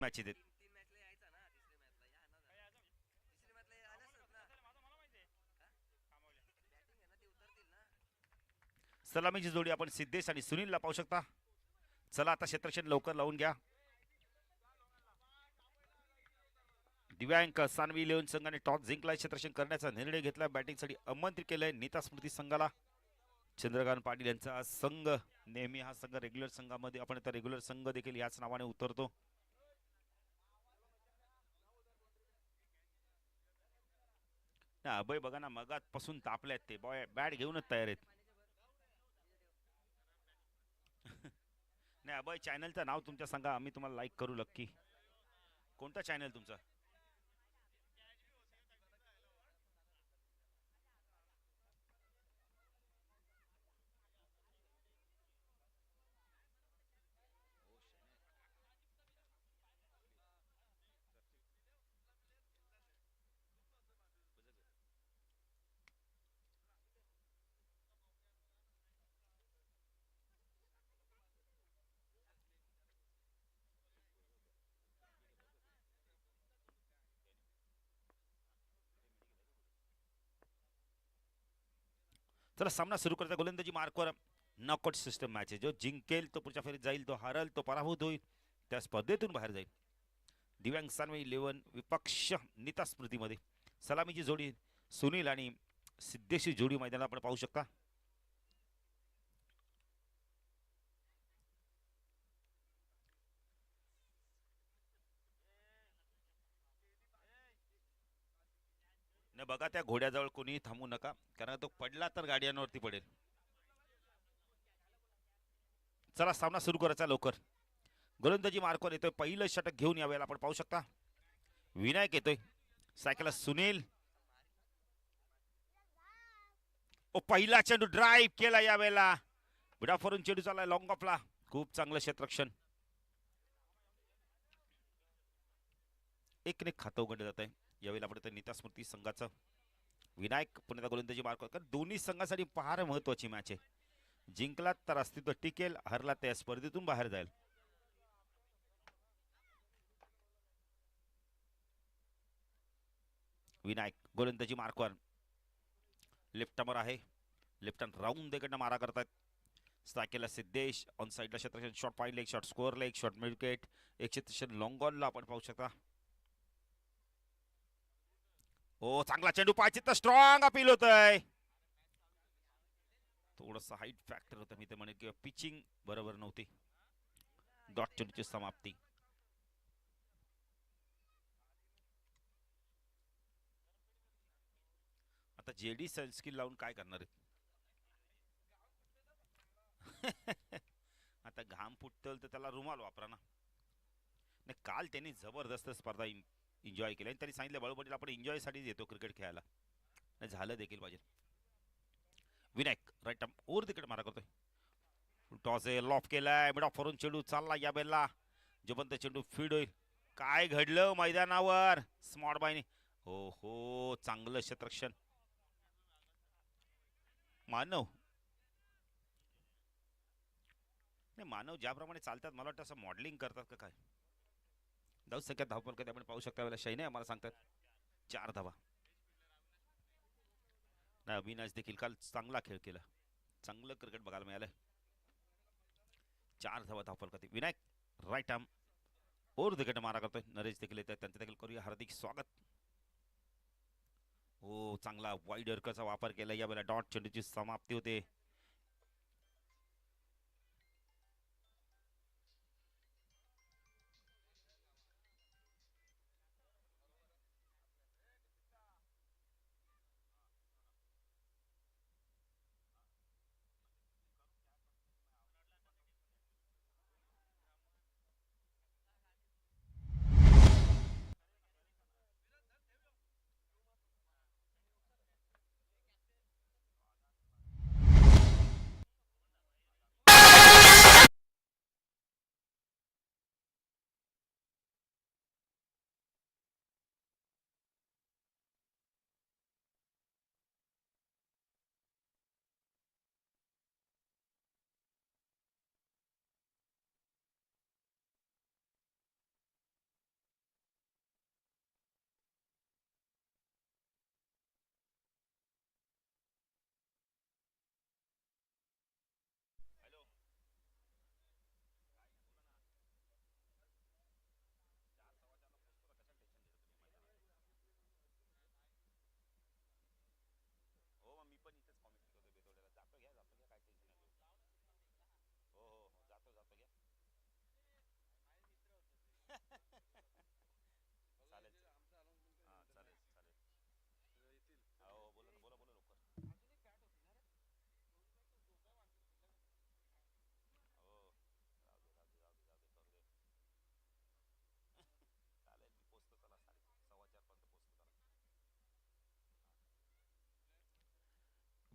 Match येते. सलामीची जोडी आपण सिद्धेश आणि सुनीलला पाहू शकता. चला आता क्षेत्ररक्षण लवकर लावून घ्या. दिव्यांक सानवी इलेव्हन संघाने टॉस जिंकला. क्षेत्ररक्षण करण्याचा निर्णय घेतला. बॅटिंगसाठी आमंत्रित केलंय नीता स्मृती संघाला. चंद्रकांत पाटील यांचा संघ. नेहमी हा संघ रेग्युलर संघामध्ये, आपण आता रेग्युलर संघ देखील याच नावाने उतरतो. अभय बघा ना, मगातपासून तापल्यात ते. बॉय बॅट घेऊनच तयार आहेत. नाही अभय, चॅनलचं नाव तुमच्या सांगा, आम्ही तुम्हाला लाईक करू नक्की. कोणता चॅनल तुमचा? चला सामना सुरू करता. गोलंदाजी मार्कवर नॉकआउट सिस्टम मॅच आहे. जो जिंकेल तो पुढच्या फेरीत जाईल, तो हारल तो पराभूत होईल, त्या स्पर्धेतून बाहेर जाईल. दिव्यांग सानवी इलेव्हन विपक्ष नीता स्मृतीमध्ये. सलामीची जोडी सुनील आणि सिद्धेशी जोडी मैदानात आपण पाहू शकता. न बघा त्या घोड्याजवळ कोणी थांबू नका, कारण तो पडला तर गाड्यांवरती पडेल. चला सामना सुरू करायचा लवकर. गोलंदाजी मार्कवर येतोय. पहिलं षटक घेऊन यावेळेला आपण पाहू शकता. विनायक येतोय. सायकलला सुनील. ओ पहिला चेंडू ड्राईव्ह केला यावेळेला. विडाफोरून चेंडू चाललाय लॉंग ऑफला. खूप चांगलं क्षेत्ररक्षण. एक ने खातं उघडलं जात आहे यावेळेला. आपण नीता स्मृती संघाचं. विनायक पुन्हा गोलंदाजी मार्क, कारण दोन्ही संघासाठी फार महत्वाची मॅच आहे. जिंकला तर अस्तित्व टिकेल, हरला त्या स्पर्धेतून बाहेर जाईल. विनायक गोलंदाजी मार्कवर. लेफ्ट आमर आहे. लेफ्ट हँड राऊंड देखील मारा करतात. सायकलला सिद्धेश. ऑन साईडला क्षेत्ररक्षण. शॉट पाहिलं, एक शॉट स्कोअरला, एक शॉट मिड विकेट, एक क्षेत्ररक्षण लॉंग ऑनला आपण पाहू शकता. ओ चांगला चेंडू, पाहिजे तर स्ट्रॉंग अपील होत आहे. थोडंसं हाईट फॅक्टर होतं, मी ते म्हणेन, किंवा पिचिंग बरोबर नव्हती. डॉट चेंडूची समाप्ती. आता जेडी सनस्क्रीन लावून काय करणार आहेत? आता घाम फुटतल तर त्याला रुमाल वापरा ना. नाही, काल त्यांनी जबरदस्त स्पर्धा एन्जॉय केली आणि त्यांनी सांगितलं बळबटीला आपण एन्जॉयसाठीच येतो क्रिकेट खेळायला. नाही झालं देखील पाहिजे. विनायक राईट आर्म ओव्हर तिकडे मारा करतोय. टॉस लॉफ केलाय. मिड ऑफ वरून चेंडू चालला या बेलला. जोपर्यंत चेंडू फीड होईल. काय घडलं मैदानावर? स्मॉट बायने. हो हो, चांगलं क्षेत्ररक्षण. मानव नाही, मानव ज्याप्रमाणे चालतात मला वाटतं असं मॉडेलिंग करतात का काय. 10 सेकंद धावपल कधी आपण पाहू शकता. वेळेला शैने आम्हाला सांगतात 4 धावा. नाही, अविनाश देखील काल चांगला खेळ केला. चांगलं क्रिकेट बघायला मिळालं. 4 धावा धावपल कधी. Vinayak right arm over wicket मारा करतोय. नरेश देखील येतात, त्यांचं देखील करूया हार्दिक स्वागत. हो, चांगला वाईड अर्कचा वापर केला यावेळेला. डॉट चेंडूची समाप्ती होते.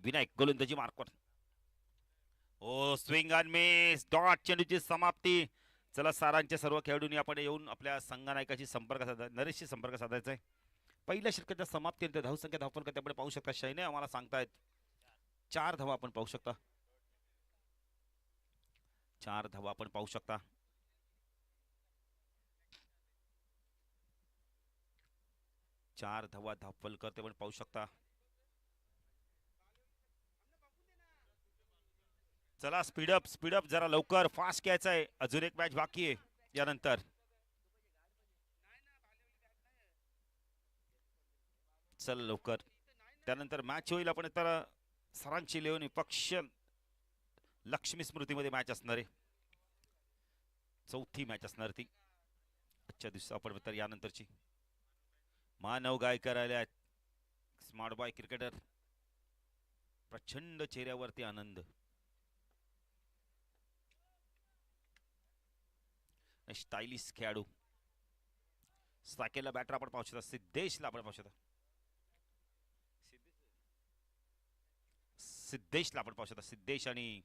विनायक गोलंदाजी मार्कवर. ओ स्विंग अँड मिस, डॉट चेंडूची समाप्ती. चला सारांच्या सर्व खेळाडूंनी आपण येऊन आपल्या संघनायकाशी संपर्क साधा, नरेशशी संपर्क साधायचा आहे. पहिल्या षटकाच्या समाप्तीनंतर धावसंख्या धावपल करते आपण पाहू शकता. शैने आम्हाला सांगतायत 4 धावा आपण पाहू शकता. 4 धावा आपण पाहू शकता. 4 धावा धावपल करते आपण पाहू शकता. चला स्पीडअप जरा लवकर फास्ट घ्यायचं आहे. अजून एक मॅच बाकी आहे यानंतर. चल लवकर, त्यानंतर मॅच होईल. आपण तर सरांची लेवून विपक्ष लक्ष्मी स्मृतीमध्ये मॅच असणार आहे. चौथी मॅच असणार ती आजच्या दिवशी. आपण तर यानंतरची मानव गायकर आले आहेत. स्मार्ट बॉय क्रिकेटर, प्रचंड चेहऱ्यावरती आनंद. स्टायलिश खेळाडू साकेला बॅटर आपण पाहू शकता. सिद्धेशला आपण पाहू शकता. सिद्धेशला आपण पाहू शकता. सिद्धेश आणि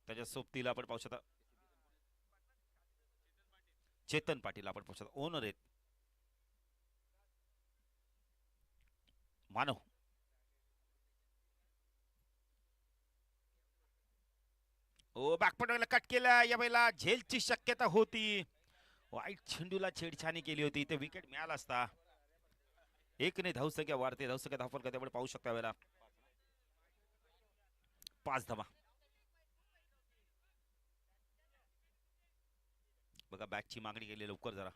त्याच्या सोबतीला आपण पाहू शकता चेतन पाटील आपण पाहू शकता. ओनर आहेत मानव. ओ बॅकपॉटला कट केला. या वेळेला झेलची शक्यता होती. वाईट चेंडूला छेडछाणी केली होती. ते विकेट मिळाला असता. 1 धावसंख्या वाढते. धावसंख्या धावपल करते आपण पाहू शकता. वेळेला 5 धावा. बघा बॅटची मागणी केली लवकर जरा.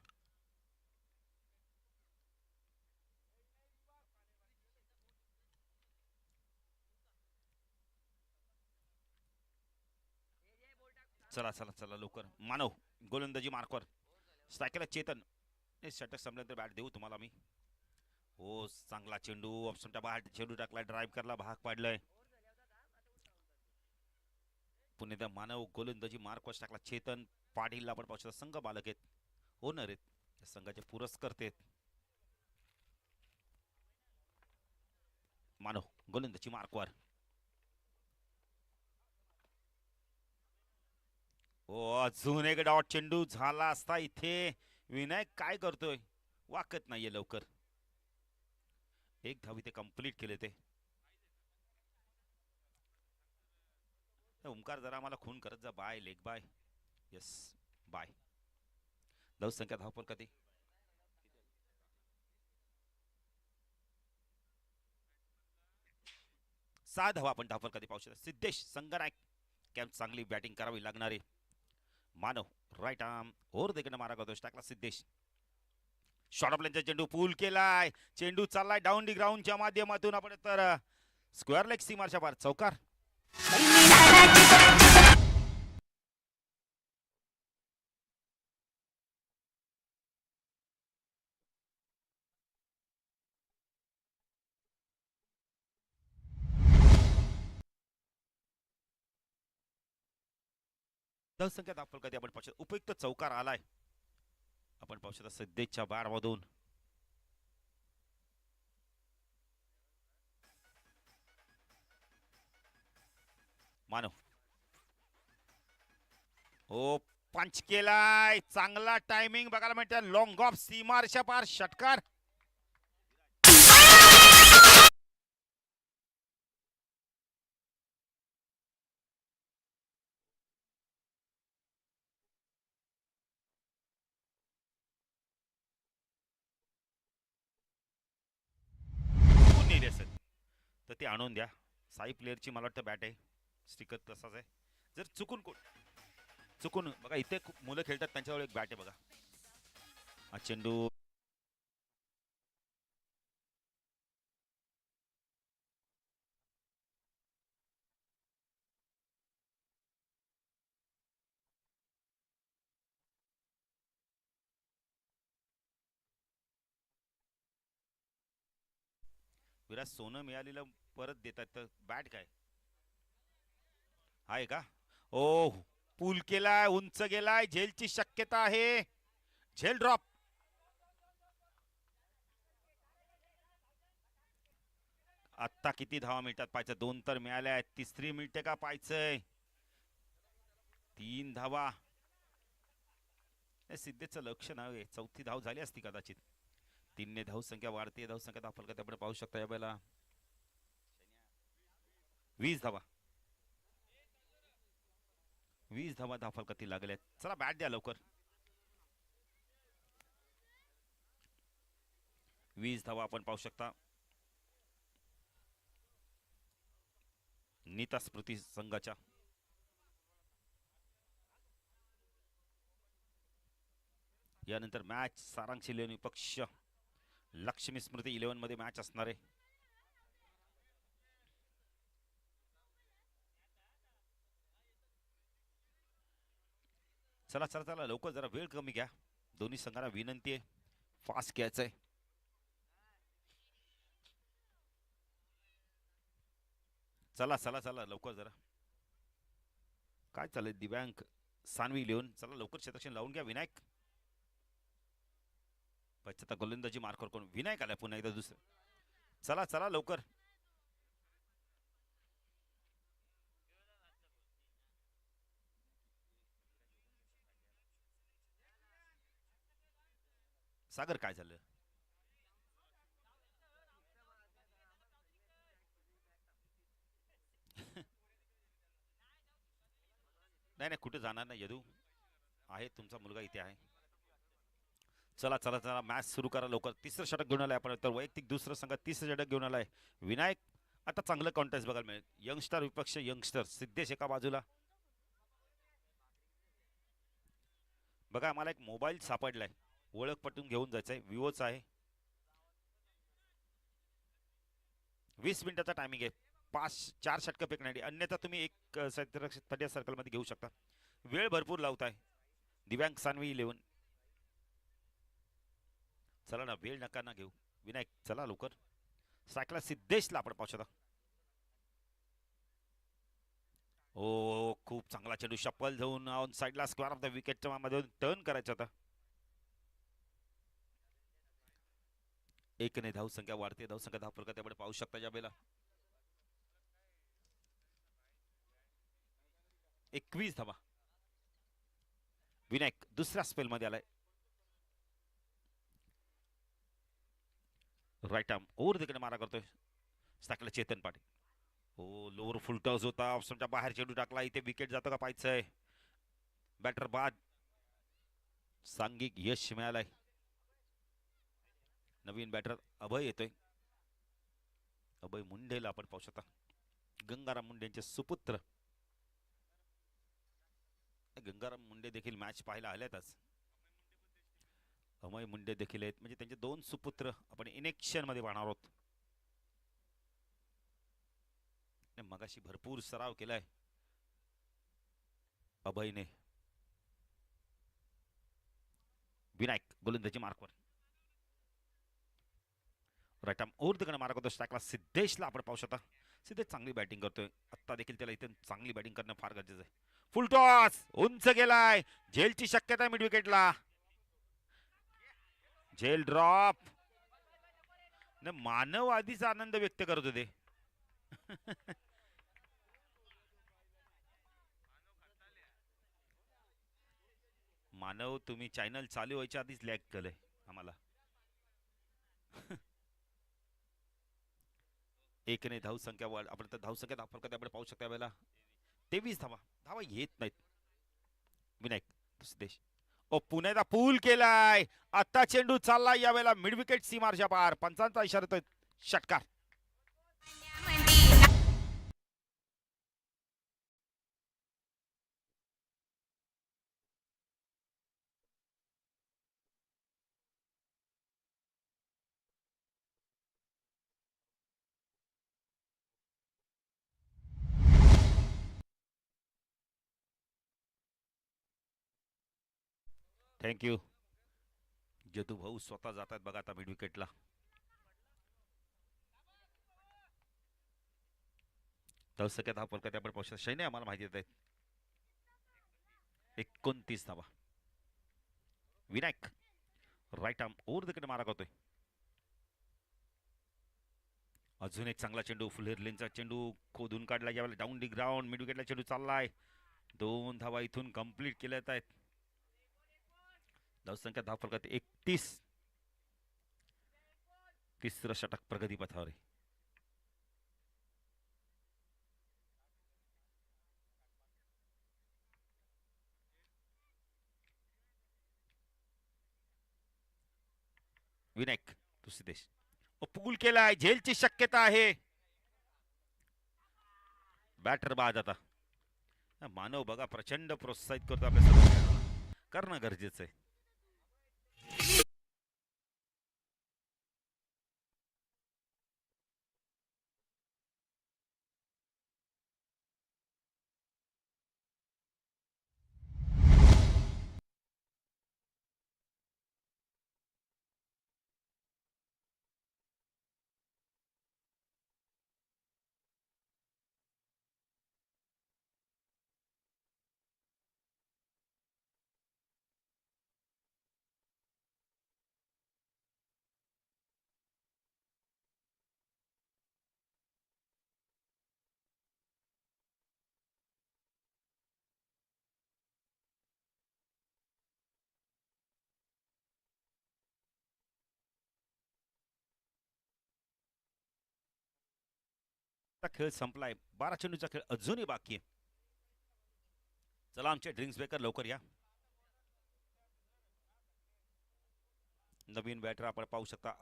चला चला चला लवकर. मानव गोलंदाजी मार्कवर. स्ट्रायकरला चेतन. षटक संपल्यानंतर बॅट देऊ तुम्हाला मी. हो चांगला चेंडू ऑप्शनच्या बाहेर चेंडू टाकला. ड्राईव्ह करला, भाग पाडलाय. पुणे मानव गोलंदाजी मार्कवर टाकला. चेतन पाटील आपण पाहू शकता. संघ बालक आहेत, ओनर आहेत, या संघाचे पुरस्कर्ते आहेत. मानव गोलंदाजी मार्कवर. ओ अजून एक डॉट चेंडू झाला असता इथे. विनायक काय करतोय, वाकत नाहीये लवकर. 1 धाव इथे कंप्लीट केले ते. ओमकार जरा आम्हाला खून करत जा. Bye leg bye. Yes bye. धावसंख्या धावपल कधी 6 धावा आपण धावपल कधी पाहू शकता. सिद्धेश संघनायक कॅम्प चांगली बॅटिंग करावी लागणारे. मानव राईट आर्म ओर देखील मारा करतो. टाकला सिद्धेश. शॉर्ट ऑफ चेंडू पूल केलाय. चेंडू चाललाय डाऊन दी ग्राउंडच्या माध्यमातून. आपण तर स्क्वेअर लेग सीमारच्या पार चौकार. धावसंख्या दाखल कधी आपण पाहू शकतो. उपयुक्त चौकार आलाय आपण पाहू शकता सिद्धेशच्या बार मधून. मानव ओ पंच केलाय. चांगला टायमिंग बघायला मिळते. लॉंग ऑफ सीमारच्या पार षटकार. तर ते आणून द्या. साई प्लेअरची मला वाटतं बॅट आहे. स्टिकर तसाच आहे. जर चुकून बघा इथे मुलं खेळतात त्यांच्याजवळ एक बॅट आहे बघा. हा चेंडू विराज सोनं मिळालेलं परत देतात. तर बॅट काय आहे का. ओ पूल केलाय, उंच गेलाय. झेलची शक्यता आहे. झेल ड्रॉप. आत्ता किती धावा मिळतात पाहायचं. 2 तर मिळाल्या आहेत. तिसरी मिळते का पाहायचंय. 3 धावा. सिद्धेचं लक्ष नाही. चौथी धाव झाली असती कदाचित. 3ने धावसंख्या वाढते. धावसंख्या धावफलकात आपण पाहू शकता या वेळेला 20 धावा. 20 धावा धावफलकातील लागल्यात. चला बॅट द्या लवकर. 20 धावा आपण पाहू शकता. नीता स्मृती संघाच्या. यानंतर मॅच सारांश 11 विपक्ष लक्ष्मी स्मृती 11 मध्ये मॅच असणार आहे. चला चला चला लवकर जरा वेळ कमी घ्या. दोन्ही संघांना विनंती आहे. फास्ट घ्यायचंय. चला चला चला लवकर जरा. काय चालेल दिव्यांग सानवी लिहून. चला लवकर क्षेत्ररक्षण लावून घ्या विनायक. पश्चात गोलंदाजी मार्कर करून विनायक आला पुन्हा एकदा दुसरं. चला चला लवकर. सागर काय झालं. नाही नाही कुठे जाणार नाही यदू आहे. तुमचा मुलगा इथे आहे. चला चला चला मॅच सुरू करा लवकर. तिसरं षटक घेऊन आलाय आपण. तर वैयक्तिक दुसरं संघ तिसरं षटक घेऊन आलाय विनायक. आता चांगलं कॉन्टेस्ट बघायला मिळेल. यंगस्टर विपक्ष यंगस्टर. सिद्धेश एका बाजूला. बघा आम्हाला एक मोबाईल सापडलाय. ओळख पटवून घेऊन जायचंय. विवोचा आहे. 20 मिनिटाचा टायमिंग आहे. 4 षटकं फेकण्यासाठी. अन्यथा तुम्ही एक थर्ड सर्कल मध्ये घेऊ शकता. वेळ भरपूर लावताय दिव्यांग सानवी 11. चला ना वेळ नका ना घेऊ विनायक. चला लवकर. सायकला सिद्धेशला आपण पाहू शकता. ओ खूप चांगला चेंडू. शपल जाऊन ऑन साइडला स्क्वेअर ऑफ द विकेटच्या मध्ये टर्न करायचा होता. 1ने धावसंख्या वाढते. धावसंख्या धावफलकात आपण पाहू शकता या वेळेला 21 धावा. विनायक दुसऱ्या स्पेल मध्ये आलाय. राईट आर्म ओव्हर तिकडे मारा करतोय. सायकला चेतन पाटील. हो लोअर फुल टॉस होता. ऑप्शनच्या बाहेर चेंडू टाकला. इथे विकेट जातो का पाहायचंय. बॅटर बाद. सांघिक यश मिळालंय. नवीन बॅटर अभय येतोय. अभय मुंडेला आपण पाहू शकता. गंगाराम मुंडेंचे सुपुत्र. गंगाराम मुंडे देखील मॅच पाहायला आल्यातच. अमय मुंडे देखील आहेत. म्हणजे त्यांचे 2 सुपुत्र आपण इनेक्शन मध्ये पाहणार आहोत. मगाशी भरपूर सराव केलाय अभयने. विनायक गोलंदाजी मार्कवर. राईट आर्म ओव्हर तिकडे मारा करतो. स्ट्राईकला सिद्धेशला आपण पाहू शकता. सिद्धेश चांगली बॅटिंग करतोय. आत्ता देखील त्याला इथे चांगली बॅटिंग करणं फार गरजेचं आहे. फुल टॉस उंच गेलाय. झेलची शक्यता मिड विकेटला. झेल ड्रॉप. मानव आधीच आनंद व्यक्त करत होते. मानव तुम्ही चॅनल चालू व्हायच्या आधीच लॅग केलंय आम्हाला. 1ने धावसंख्या वाढ. आपण तर धावसंख्या धावफलकात आपण पाहू शकता वेळेला 23 धावा. धावा येत नाहीत. विनायक सिद्धेश. ओ पुण्याचा पूल केलाय. आता चेंडू चाललाय या वेळेला मिड विकेट सीमारच्या पार. पंचांचा इशारा षटकार. थँक्यू. जतू भाऊ स्वतः जातात बघा आता मिड विकेटला. धावसंख्या धावफलकात आपण पाहू शकता. शैने आम्हाला माहिती देत आहेत. 29 धावा. विनायक राईट आर्म ओव्हर तिकडे मारा करतोय. अजून एक चांगला चेंडू, फुलेर लेनचा चेंडू खोदून काढला, यावेळेला डाऊन दी ग्राउंड मिड विकेटला चेंडू चाललाय. 2 धावा इथून कंप्लीट केल्या आहेत. धावसंख्या धाव फलकात 31. तिसरं षटक प्रगतीपथावर आहे. विनायक तो सिद्धेश पूल केलाय, झेलची शक्यता आहे. बॅटर बाद. आता मानव बघा प्रचंड प्रोत्साहित करतो आपल्या सर्व करणं गरजेचं आहे. खेळ संपलाय. 12 चेंडूचा खेळ अजूनही बाकी आहे. चला आमचे ड्रिंक्स बेकर लवकर या. नवीन बॅटर आपण पाहू शकता.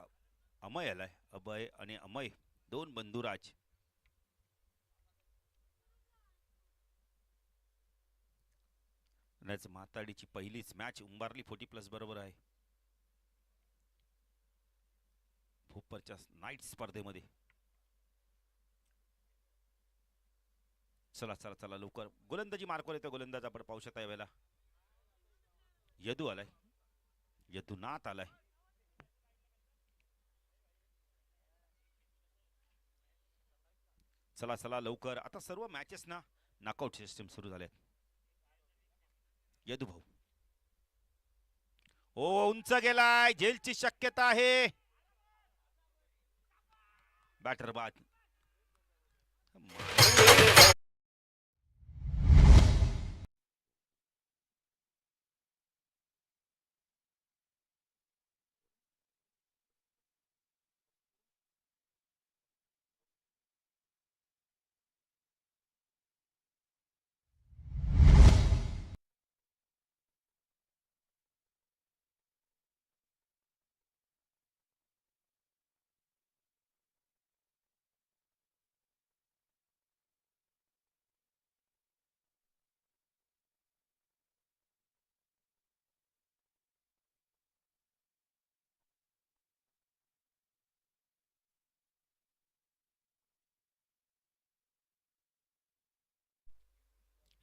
अमय आलाय. अभय आणि अमय दोन बंधुराज. माताडीची पहिलीच मॅच उंबारली 40+ बरोबर आहे भोपरच्या नाईट स्पर्धेमध्ये. चला चला चला लवकर गोलंदाजी मार्कवर येतो. गोलंदाज आपण पाहू शकता यावेळेला यदू आलाय. यदुनाथ आलाय. चला चला लवकर. आता सर्व मॅचेस ना नॉकआउट सिस्टम सुरू झाले. यदू भाऊ ओ उंच गेलाय, झेलची शक्यता आहे. बॅटर बाद.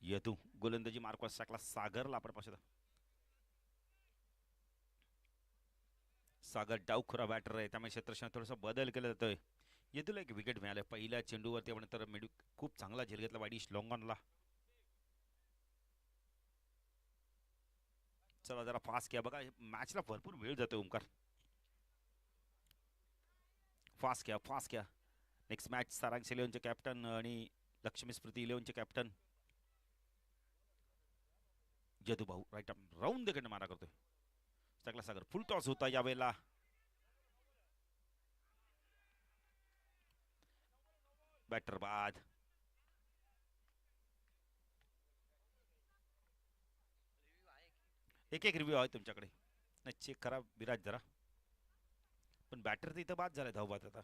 यदू गोलंदाजी मार्कवर टाकला. सागरला आपण पाहू शकता. सागर डावखुरा बॅटर आहे, त्यामुळे क्षेत्रक्षणात थोडासा बदल केला जातोय. यदूला एक विकेट मिळालं पहिल्या चेंडूवरती. आपण तर मेडू खूप चांगला झेल घेतला वाईडिश लॉंगॉनला. चला जरा फास्ट घ्या बघा, मॅचला भरपूर वेळ जातोय ओमकार. फास्ट घ्या फास्ट घ्या. नेक्स्ट मॅच सारांश इलेव्हनचे कॅप्टन आणि लक्ष्मी स्मृती इलेव्हनचे कॅप्टन यदू भाऊ राईट राऊंड देखील मारा करतोय. चांगला सागर फुल टॉस होता यावेळेला. बॅटर बाद. एक एक रिव्ह्यू आहे तुमच्याकडे, नाही चेक करा विराज जरा. पण बॅटर तर इथं बाद झालाय धाव बाद. आता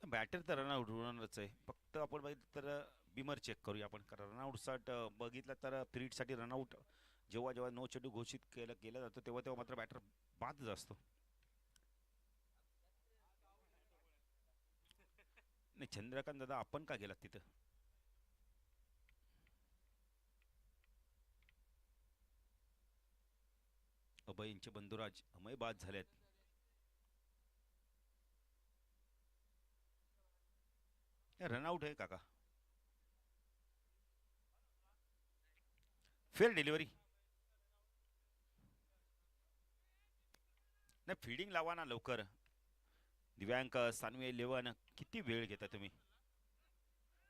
बॅटर तर रनआउट होणारच आहे. फक्त आपण बघितलं तर बिमर चेक करूया आपण, कारण रनआउट साठी बघितलं तर पिरियडसाठी रनआउट जेव्हा जेव्हा नो चेंडू घोषित केला जातो तेव्हा तेव्हा मात्र बॅटर बादच असतो. नाही चंद्रकांत दादा आपण का गेलात तिथं. अभय यांचे बंधुराज अमय बाद झालेत. रनआउट आहे काका. Fail delivery. नाही फिल्डिंग लावा ना लवकर. दिव्यांक सानवी 11 किती वेळ घेता तुम्ही.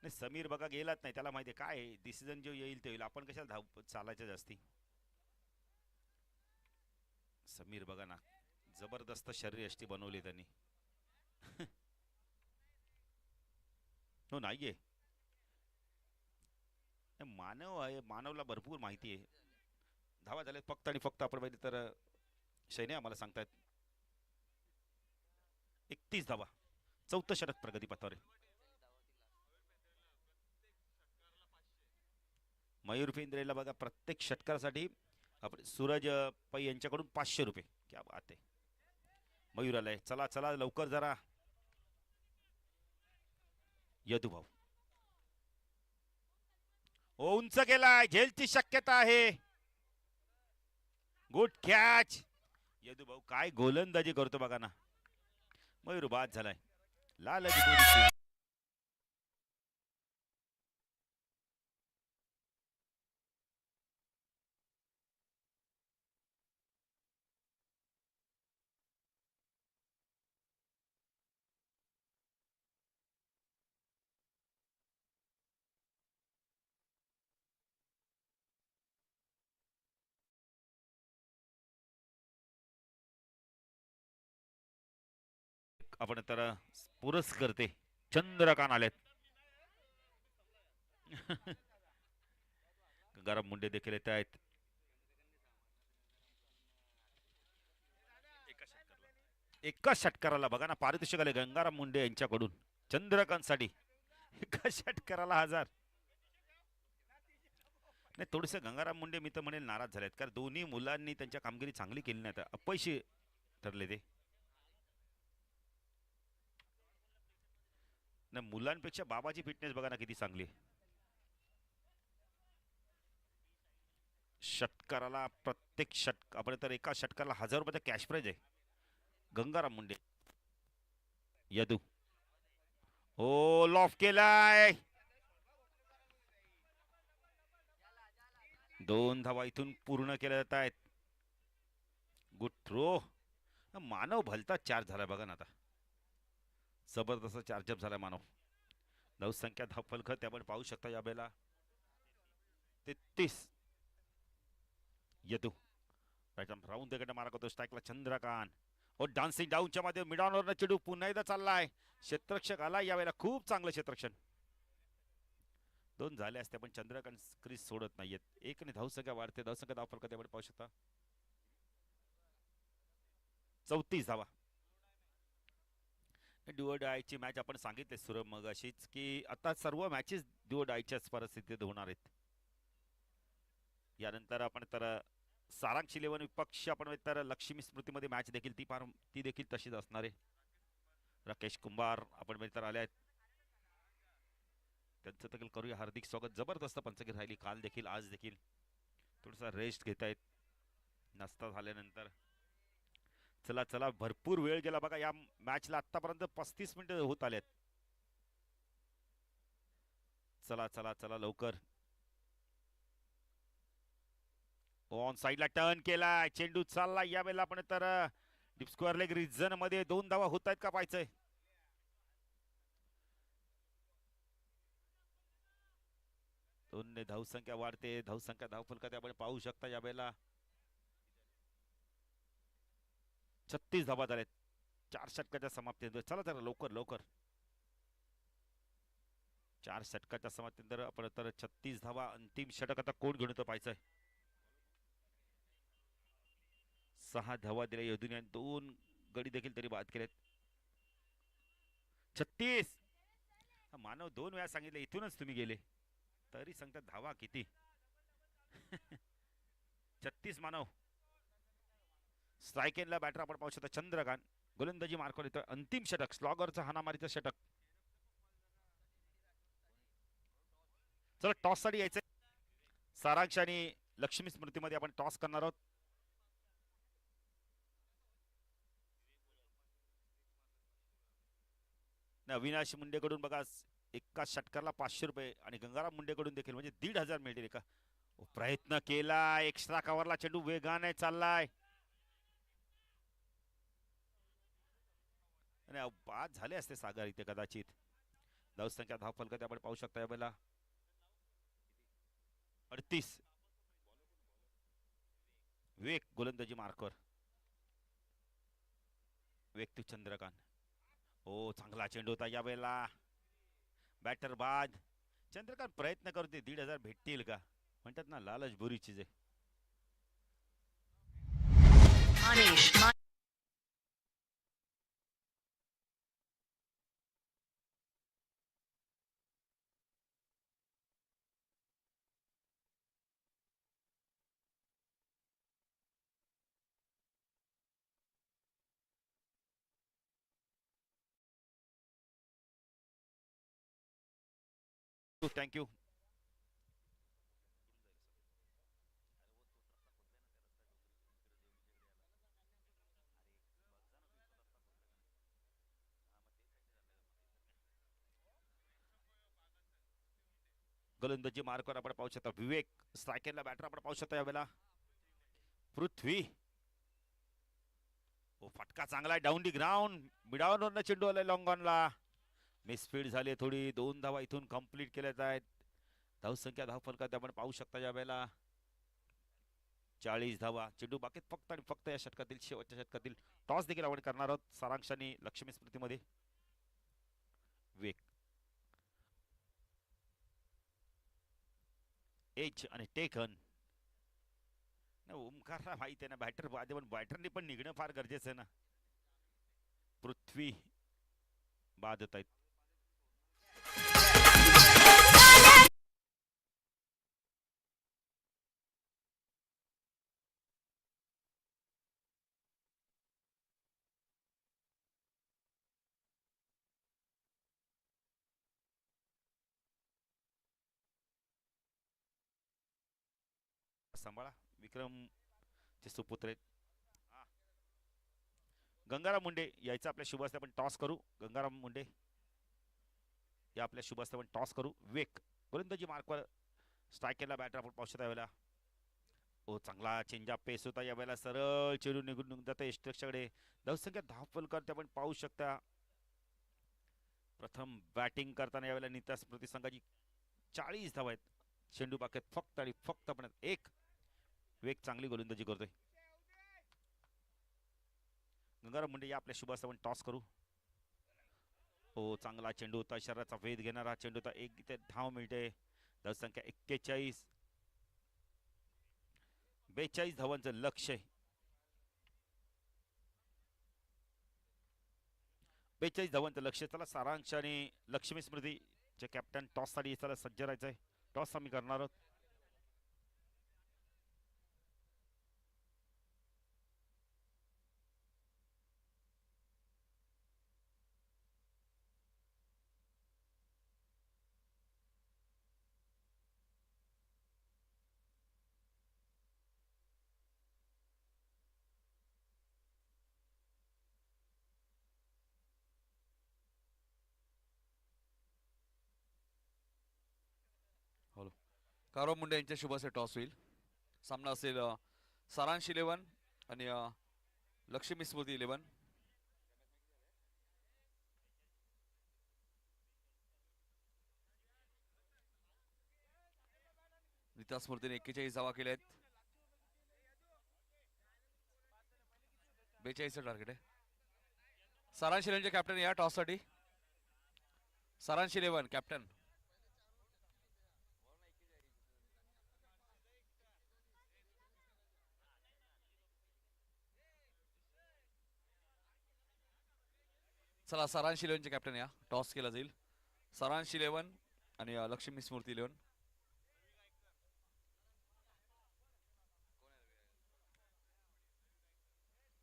नाही समीर बघा गेलाच नाही, त्याला माहिती आहे काय डिसिजन जो येईल ते येईल, आपण कशाला धाव चालायचं जास्ती. समीर बघा ना जबरदस्त शरीर यष्टी बनवली त्यांनी. हो नाहीये मानव आहे, मानवला भरपूर माहिती आहे. धावा झाल्यात फक्त आणि फक्त आपण पाहिजे तर सैन्य आम्हाला सांगतायत 31 धावा. चौथं षटक प्रगतीपथावर आहे. मयूर फेंद्रेला बघा प्रत्येक षटकासाठी आपण सूरज पै यांच्याकडून 500 रुपये. क्या बात आहे. मयूर आलाय, चला चला लवकर जरा. यदू भाऊ उंच गेलाय, झेलची शक्यता आहे. Good catch. यदू भाऊ काय गोलंदाजी करतो बघा ना. मयूर बाद झालाय. लाल आपण तर पुरस्कर्ते चंद्रकांत आलेत. गरम मुंडे देखील येत आहेत. एका षटकाराला बघा ना पारितोषिक आले गंगाराम मुंडे यांच्याकडून चंद्रकांत साठी. एका षटकाराला 1000. नाही थोडेसे गंगाराम मुंडे मी तर म्हणेल नाराज झालेत, कारण दोन्ही मुलांनी त्यांच्या कामगिरी चांगली केली नाही, आता अपयशी ठरले ते. नाही मुलांपेक्षा बाबाची फिटनेस बघा ना किती चांगली. षटकाराला प्रत्येक षटक आपण तर एका षटकाला 1000 रुपयाचा कॅश प्राइज आहे. गंगाराम मुंडे. यदू हो लॉफ केलाय. 2 धावा इथून पूर्ण केल्या जात आहेत. Good throw. मानव भलता चार्ज झाला बघा ना आता. जबरदस्त चार्जअप झाला मानव. धावसंख्या धावफलक ते आपण पाहू शकता या बेला 33. यदू राऊंड देखील मारा करतो स्ट्राईकला चंद्रकांत. ओ डान्सिंग डाऊनच्या मध्ये मिडॉनवर चेडू पुन्हा एकदा चाललाय. क्षेत्ररक्षक आला यावेळेला, खूप चांगलं क्षेत्ररक्षण. 2 झाले असते पण चंद्रकांत क्रीज सोडत नाहीयेत. 1 ने धावसंख्या वाढते, धावसंख्या धावफलक ते आपण पाहू शकता 34 धावा. डुओ डायची मॅच आपण सांगितले सुरभ मग अशीच की आता सर्व मॅचेस डुओ डायच्याच परिस्थितीत होणार आहेत. यानंतर आपण तर सारांश 11 विपक्ष आपण तर लक्ष्मी स्मृतीमध्ये मॅच देखील ती देखील तशीच असणार आहे. राकेश कुंभार आपण तर आले आहेत, त्यांचं देखील करूया हार्दिक स्वागत. जबरदस्त पंचगिरी राहिली काल देखील आज देखील. थोडासा रेस्ट घेत आहेत नाश्ता झाल्यानंतर. चला चला भरपूर वेळ गेला बघा या मॅचला, आतापर्यंत 35 मिनिटं होत आलेत. चला चला चला लवकर. ऑन साइडला टर्न केलाय, चेंडू चालला यावेळेला आपण तर डीप स्क्वेअर लेग रिजन मध्ये 2 धावा होत आहेत का पाहायचंय. दोन धावसंख्या वाढते, धावसंख्या धावफलकात आपण पाहू शकता यावेळेला 36 धावा झालेत 4 षटकाच्या समाप्तीनंतर. चला जरा लवकर लवकर. 4 षटकाच्या समाप्तीनंतर आपण तर 36 धावा. अंतिम षटक आता कोण घेऊन येतो पाहायचंय. 6 धावा दिल्या यदूने, 2 गडी देखील तरी बाद केलेत. 36. मानव 2 वेळा सांगितले, इथूनच तुम्ही गेले तरी सांगतात धावा किती. 36 मानव. स्ट्राईक एंडला बॅटर आपण पाहू शकता चंद्रकांत. गोलंदाजी मार्कवर येतोय. अंतिम षटक स्लॉगरचं हाणामारीचं षटक. चला टॉस साठी यायचंय. सारांश आणि लक्ष्मी स्मृतीमध्ये आपण टॉस करणार आहोत. अविनाश मुंडेकडून बघा एका षटकारला 500 रुपये आणि गंगाराम मुंडेकडून देखील म्हणजे 1500 मिळतील एका. प्रयत्न केला एक्स्ट्रा कव्हरला चेंडू वेगाने चाललाय आणि बाद झाले असते सागर इथे कदाचित. धावसंख्या धाव फलक आपण पाहू शकता यावेळेला 38. विवेक गोलंदाजी मार्कर. व्यक्ती चंद्रकांत. हो चांगला चेंडू होता यावेळेला. बॅटर बाद. चंद्रकांत प्रयत्न करते 1500 भेटतील का. म्हणतात ना लालच बुरी चीज आहे. थँक्यू. गोलंदाजी मार्कवर आपण पाहू शकता विवेक. स्ट्रायकरला बॅटर आपण पाहू शकता यावेळेला पृथ्वी. फटका चांगला डाऊन दी ग्राउंड. मिडावरनं चेंडू आलाय लॉंग ऑनला. मिसफीड झाली थोडी. 2 धावा इथून कंप्लीट केल्यात आहेत. धावसंख्या धाव फलकात आपण पाहू शकता यावेळेला 40 धावा. चेंडू बाकीत फक्त आणि फक्त या षटकातील शेवटच्या षटकातील टॉस देखील आपण करणार आहोत सारांश आणि लक्ष्मी स्मृतीमध्ये. विवेक एच आणि टेकन. ओमकारला माहिती आहे ना बॅटर बादे पण बॅटरनी पण निघणं फार गरजेचं आहे ना. पृथ्वी बाद होत आहेत. सांभाळा विक्रम चे सुपुत्र आहेत. गंगाराम मुंडे यायचं आपल्या शुभ असते आपण टॉस करू. गंगाराम मुंडे या आपल्या शुभ असते आपण टॉस करू. विवेक गोलंदाजी मार्कवर. स्ट्रायकरला बॅटर आपण पाहू शकता यावेळेला. ओ चांगला चेंजअप पेस होता यावेळेला. सरळ चेंडू निघून जातं एस्ट्रेक्सकडे. धावसंख्या धाव फलक आपण पाहू शकता. प्रथम बॅटिंग करताना यावेळेला नीता स्मृती संघाची 40 धावा आहेत. चेंडू बाकेत फक्त आणि फक्त आपण एक. विवेक चांगली गोलंदाजी करतोय. गंगाराम मुंडे या आपल्या शुभ असं आपण टॉस करू. हो चांगला चेंडू होता. शरीराचा वेध घेणारा चेंडू होता. एक इथे धाव मिळते. धावसंख्या 41. 42 धावांचं लक्ष आहे. 42 धावांचं लक्ष. चला सारांश आणि लक्ष्मी स्मृती चे कॅप्टन टॉस साठी चला सज्ज राहायचंय. टॉस आम्ही करणार आहोत. कारो मुंडे यांच्या शुभाचे टॉस होईल. सामना असेल सारांश 11 आणि लक्ष्मी स्मृती 11. नीता स्मृतीने 41 धावा केल्या आहेत. 42 टार्गेट आहे. सारांश 11चे कॅप्टन या टॉस साठी. सारांश 11 कॅप्टन. चला सारांश 11चे कॅप्टन या. टॉस केला जाईल. सारांश 11 आणि लक्ष्मी स्मृती 11.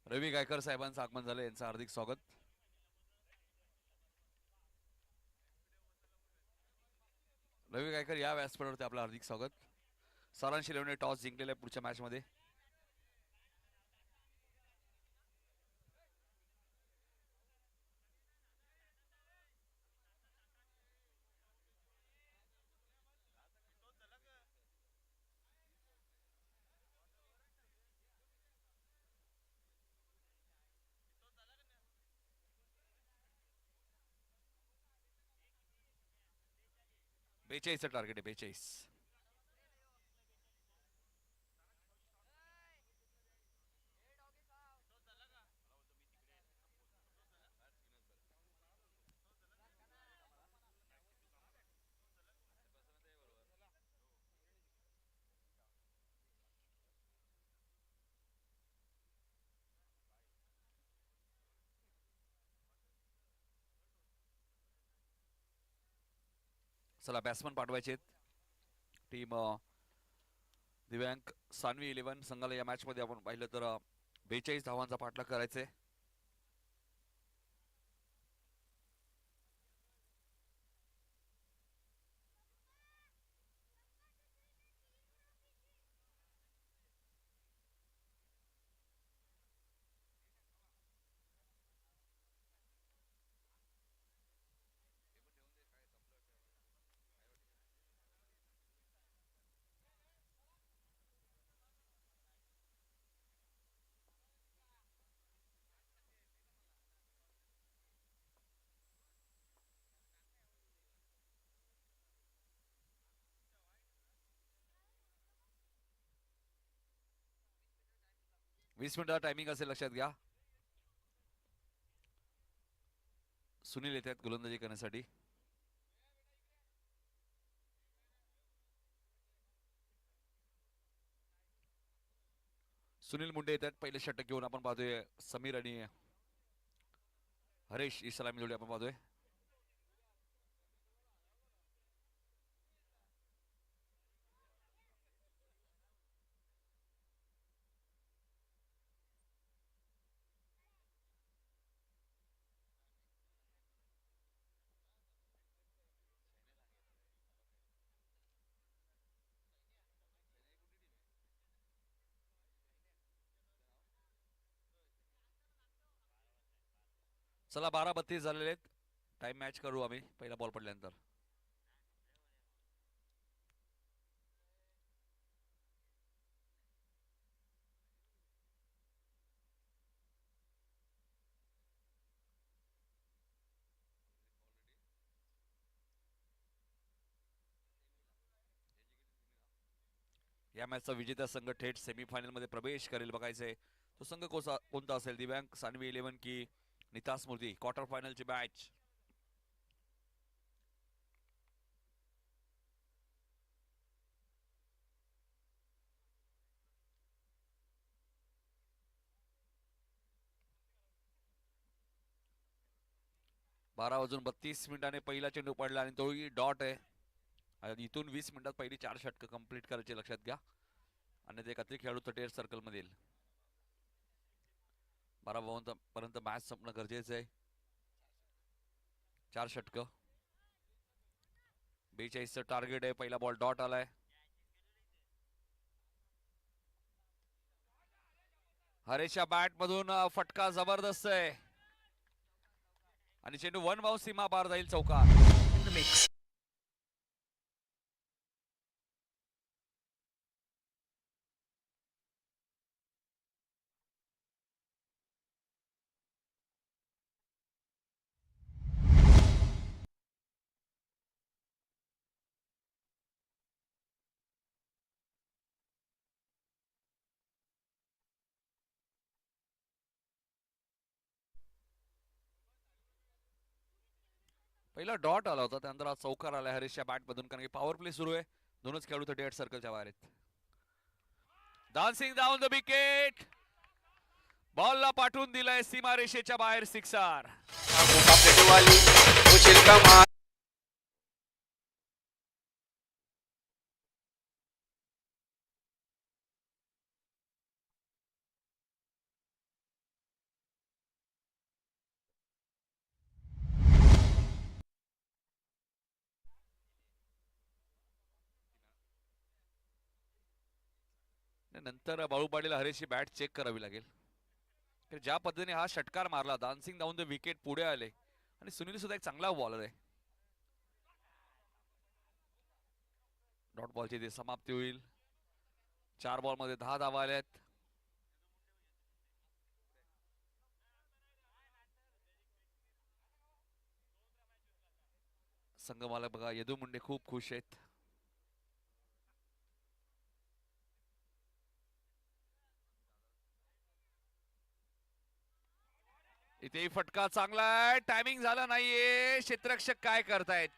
रवी गायकर साहेबांचं आगमन झालं. यांचं हार्दिक स्वागत. रवी गायकर या व्यासपीठावरती आपलं हार्दिक स्वागत. सारांश 11ने टॉस जिंकलेला आहे पुढच्या मॅच मध्ये. 42 टार्गेट आहे 42. चला बॅट्समन पाठवायचे टीम दिव्यांग सानवी 11 संघाला या मॅच मध्ये आपण पाहिलं तर 42 धावांचा पाठलाग करायचे. वीस मिनिटाचा टायमिंग असेल लक्षात घ्या. सुनील येत आहेत गोलंदाजी करण्यासाठी. सुनील मुंडे येत आहेत पहिले षटक घेऊन. आपण पाहतोय समीर आणि हरेश ही सलामी जोडी आपण पाहतोय. चला 12:32 झालेले आहेत. टाइम मॅच करू आम्ही पहिला बॉल पडल्यानंतर. या मॅचचा विजेता संघ थेट सेमीफायनल मध्ये प्रवेश करेल. बघायचंय तो संघ कोणता असेल, दिव्यांग सानवी 11 की निता स्मृती. Quarter फायनलची match. बारा वाजून 32 मिनिटांनी पहिला चेंडू पडला आणि तोही डॉट आहे. आणि इथून 20 मिनिटात पहिली 4 षटकं कंप्लीट करायचे लक्षात घ्या. आणि ते एकत्रित खेळाडू 38 सर्कल मध्ये 12 पर्यंत मॅच संपणं गरजेचं आहे. 4 षटकं 42 टार्गेट आहे. पहिला बॉल डॉट आलाय. हरेशच्या बॅट मधून फटका जबरदस्त आहे आणि चेंडू वन बाउंस सीमा पार जाईल चौकार. पहिला डॉट आला होता, त्यानंतर आज चौकार आला हरेशच्या बॅट मधून, कारण की पॉवर प्ले सुरू आहे. दोनच खेळाडू 38 सर्कलच्या बाहेर आहेत. Dancing down the wicket. बॉलला पाठवून दिलाय सीमारेषेच्या बाहेर. सिक्सर. नंतर बाळूपाडीला हरेशची बॅट चेक करावी लागेल. ज्या पद्धतीने हा षटकार मारला, डान्सिंग डाऊन द विकेट पुढे आले आणि सुनील सुद्धा एक चांगला बॉलर आहे. डॉट बॉलची समाप्ती होईल. 4 बॉल मध्ये 10 धावा आल्यात. संघमालक बघा यदू मुंडे खूप खुश आहेत. इथे फटका चांगला आहे. टायमिंग झाला नाहीये. क्षेत्ररक्षक काय करतायत.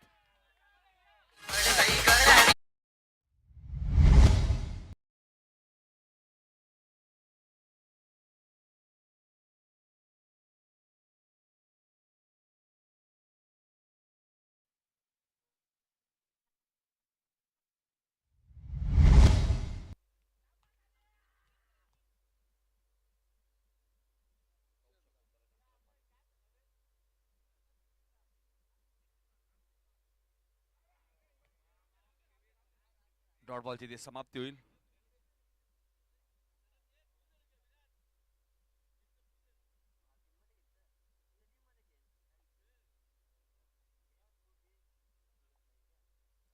डॉट बॉलची ती समाप्ती होईल.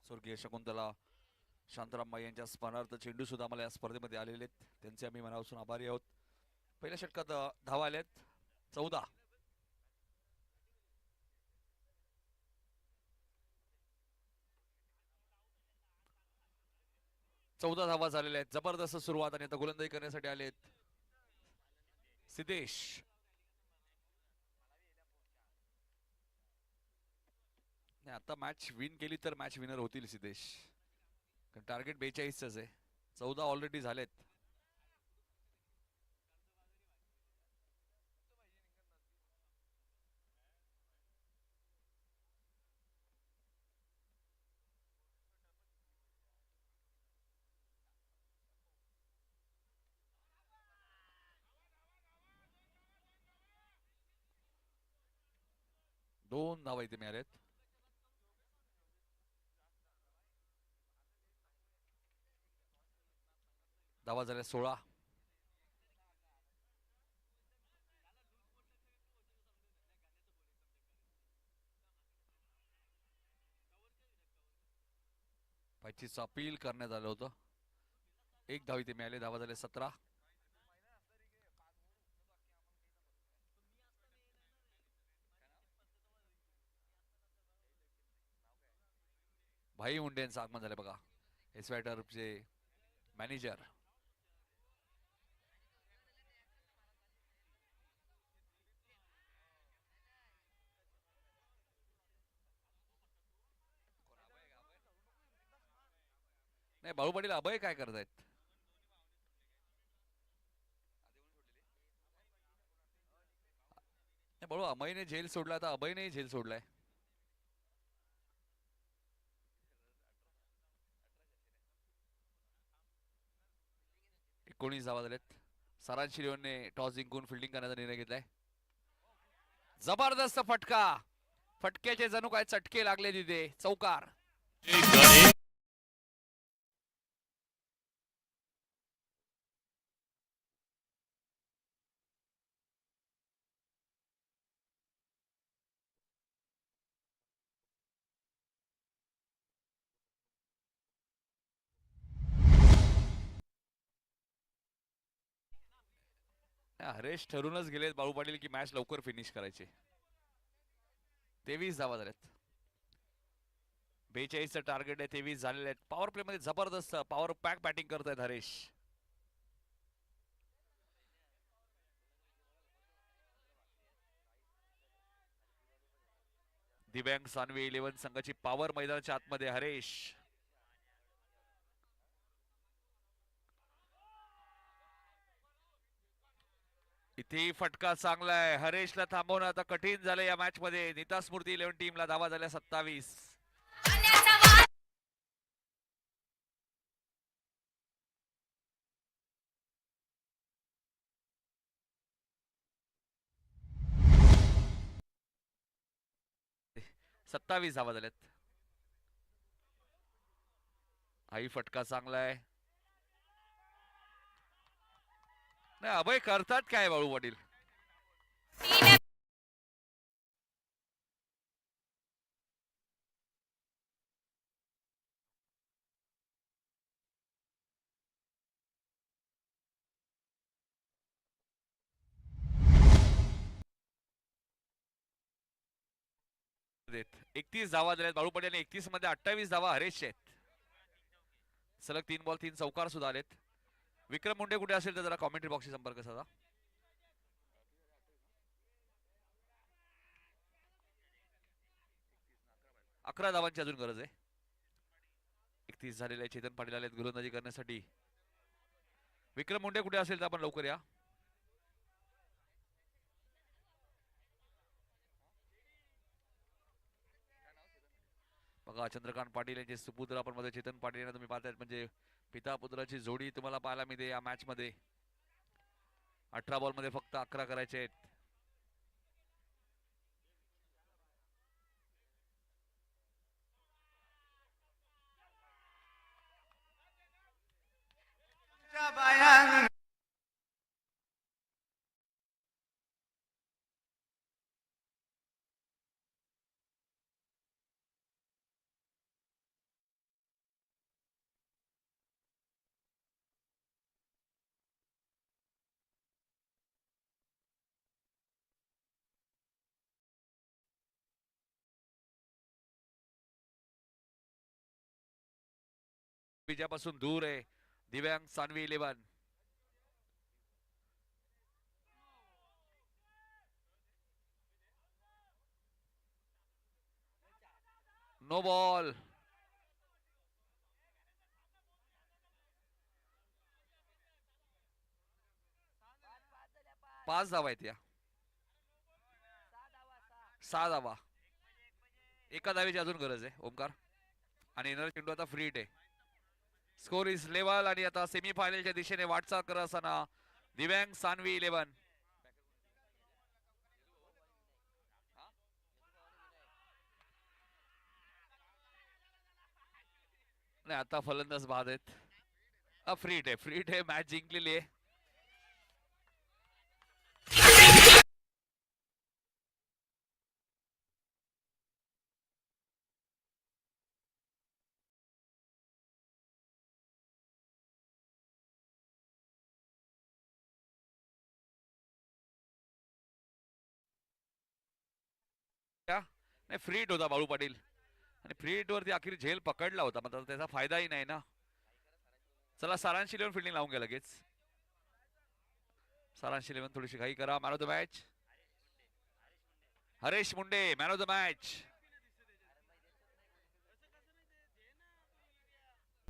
स्वर्गीय शकुंतला शांतारामबाई यांच्या स्मरणार्थ चेंडू सुद्धा आम्हाला या स्पर्धेमध्ये आलेले आहेत. त्यांचे आम्ही मनापासून आभारी आहोत. पहिल्या षटकात धावा आल्यात 14. धावा झालेल्या आहेत. जबरदस्त सुरुवात आणि आता गोलंदाजी करण्यासाठी आलेत सिद्धेश. आता मॅच विन केली तर मॅच विनर होतील सिद्धेश. टार्गेट 42च आहे. 14 ऑलरेडी झालेत. दोन धावा इथे मिळाल्यात. धावा झाल्या 16. पायचीचं अपील करण्यात आलं होतं. एक धाव इथे मिळाले. धावा झाल्या 17. भाई मुंडे यांचं आगमन झालं बघा. एसवाय टर्फचे मॅनेजर. नाही बाळू पाटील अभय काय करतायत. बाळू अमयने झेल सोडला तर अभयने झेल सोडलाय. 19 धावा झाल्यात. सारांश शिरोने टॉस जिंकून फिल्डिंग करण्याचा निर्णय घेतलाय. जबरदस्त फटका. फटक्याचे जणू काय चटके लागले तिथे. चौकार. हरेश ठरूनच गेलेत बाळू पाटील की मॅच लवकर फिनिश करायचे. 23 धावा झाल्यात. 42चं टार्गेट आहे. 23 झालेले आहेत. पॉवर प्ले मध्ये जबरदस्त पॉवर पॅक बॅटिंग करतायत हरेश. दिव्यांग सानवी 11 संघाची पॉवर मैदानाच्या आतमध्ये हरेश. इथे फटका चांगला आहे. हरेशला थांबवणं आता कठीण झालं या मॅच मध्ये. नीता स्मृती 11 टीमला धावा झाल्या 27. धावा झाल्यात. हाही फटका चांगला आहे. नाही अभय करतात काय बाळू पाटील. 31 धावा दिल्यात बाळू पटेल, 31 मध्ये 28 धावा हरेशचे आहेत. सलग 3 बॉल 3 चौकार सुद्धा आलेत. विक्रम मुंडे कुठे असेल तर जरा कॉमेंट्री बॉक्सशी संपर्क साधा. अकरा धावांची अजून गरज आहे. 31 झालेले चेतन पाटील आलेत गोलंदाजी करण्यासाठी. विक्रम मुंडे कुठे असेल तर आपण लवकर या. बघा चंद्रकांत पाटील यांचे सुपुत्र आपण मध्ये चेतन पाटील यांना तुम्ही पाहताय, म्हणजे पिता पुत्राची जोडी तुम्हाला पाहायला मिळते या मॅच मध्ये. 18 बॉल मध्ये फक्त 11 करायचे आहेत. विजयापासून दूर आहे दिव्यांग सानवी 11. No ball. पाच धावा आहेत या. 6 धावा. एका धावेची अजून गरज आहे ओमकार. आणि येणारा चेंडू आता फ्री हिट आहे. स्कोर इज लेवल आणि आता सेमी फायनलच्या दिशेने वाटचाल करत असताना दिव्यांग सानवी 11. नाही आता फलंदाज बाद आहेत. फ्री हिट आहे, फ्री हिट आहे. मॅच जिंकलेली आहे. नाही फ्री हिट होता बाळू पाटील आणि फ्री हिट वरती अखेर झेल पकडला होता, मात्र त्याचा फायदाही नाही ना. चला सारांश 11 फिल्डिंग लावून घ्या लगेच. सारांश 11 थोडीशी घाई करा. Man of the match Haresh Munde, man of the match.